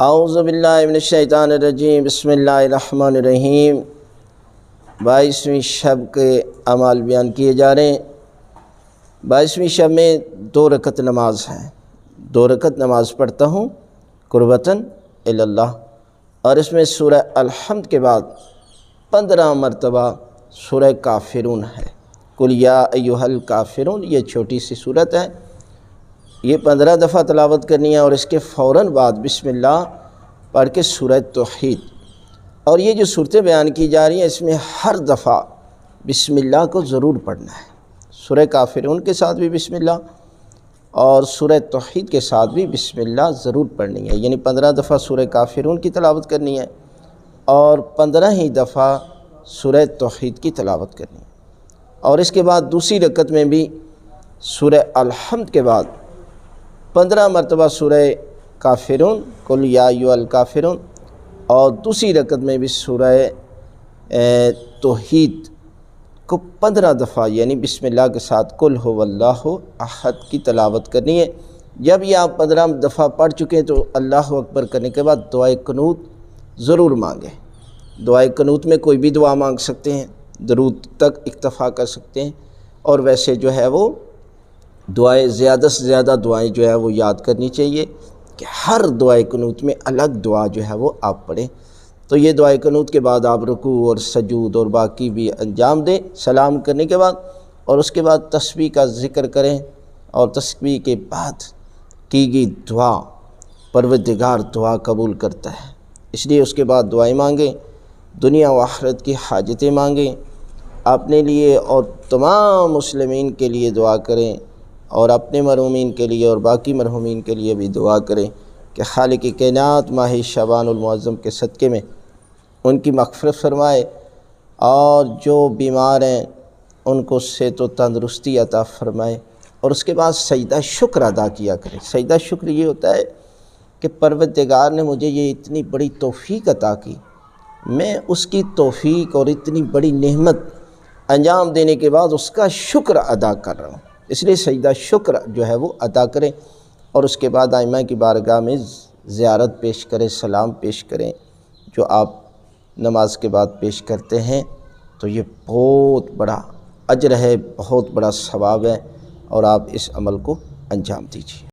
اعوذ باللہ من الشیطان الرجیم، بسم اللہ الرحمن الرحیم۔ 22ویں شب کے اعمال بیان کیے جا رہے ہیں۔ 22ویں شب میں 2 رکعت نماز ہے، 2 رکعت نماز پڑھتا ہوں قربتاً اللہ، اور اس میں سورہ الحمد کے بعد 15 مرتبہ سورہ کافرون ہے۔ قل یا ایھا الکافرون، یہ چھوٹی سی سورت ہے، یہ 15 دفعہ تلاوت کرنی ہے، اور اس کے فوراً بعد بسم اللہ پڑھ کے سورہ توحید۔ اور یہ جو صورتیں بیان کی جا رہی ہیں، اس میں ہر دفعہ بسم اللہ کو ضرور پڑھنا ہے۔ سورہ کافرون کے ساتھ بھی بسم اللہ، اور سورہ توحید کے ساتھ بھی بسم اللہ ضرور پڑھنی ہے، یعنی 15 دفعہ سورہ کافرون کی تلاوت کرنی ہے اور 15 ہی دفعہ سورہ توحید کی تلاوت کرنی ہے۔ اور اس کے بعد دوسری رکعت میں بھی سورہ الحمد کے بعد 15 مرتبہ سورہ کافرون، قل یا ایھا الکافرون، اور دوسری رکعت میں بھی سورہ توحید کو 15 دفعہ یعنی بسم اللہ کے ساتھ قل ھو اللہ احد کی تلاوت کرنی ہے۔ جب یہ آپ 15 دفعہ پڑھ چکے ہیں تو اللہ اکبر کرنے کے بعد دعائے قنوت ضرور مانگیں۔ دعائے قنوت میں کوئی بھی دعا مانگ سکتے ہیں، درود تک اکتفا کر سکتے ہیں، اور ویسے جو ہے وہ دعائیں زیادہ سے زیادہ دعائیں جو ہے وہ یاد کرنی چاہیے کہ ہر دعائے قنوت میں الگ دعا جو ہے وہ آپ پڑھیں۔ تو یہ دعائے قنوت کے بعد آپ رکوع اور سجود اور باقی بھی انجام دیں سلام کرنے کے بعد، اور اس کے بعد تسبیح کا ذکر کریں، اور تسبیح کے بعد کی گئی دعا پروردگار دعا قبول کرتا ہے، اس لیے اس کے بعد دعائیں مانگیں، دنیا و آخرت کی حاجتیں مانگیں، اپنے لیے اور تمام مسلمین کے لیے دعا کریں، اور اپنے مرحومین کے لیے اور باقی مرحومین کے لیے بھی دعا کریں کہ خالق کائنات ماہ شعبان المعظم کے صدقے میں ان کی مغفرت فرمائے، اور جو بیمار ہیں ان کو صحت و تندرستی عطا فرمائے۔ اور اس کے بعد سجدہ شکر ادا کیا کریں۔ سجدہ شکر یہ ہوتا ہے کہ پروردگار نے مجھے یہ اتنی بڑی توفیق عطا کی، میں اس کی توفیق اور اتنی بڑی نعمت انجام دینے کے بعد اس کا شکر ادا کر رہا ہوں، اس لیے سجدہ شکر جو ہے وہ ادا کریں، اور اس کے بعد ائمہ کی بارگاہ میں زیارت پیش کریں، سلام پیش کریں، جو آپ نماز کے بعد پیش کرتے ہیں، تو یہ بہت بڑا اجر ہے، بہت بڑا ثواب ہے، اور آپ اس عمل کو انجام دیجیے۔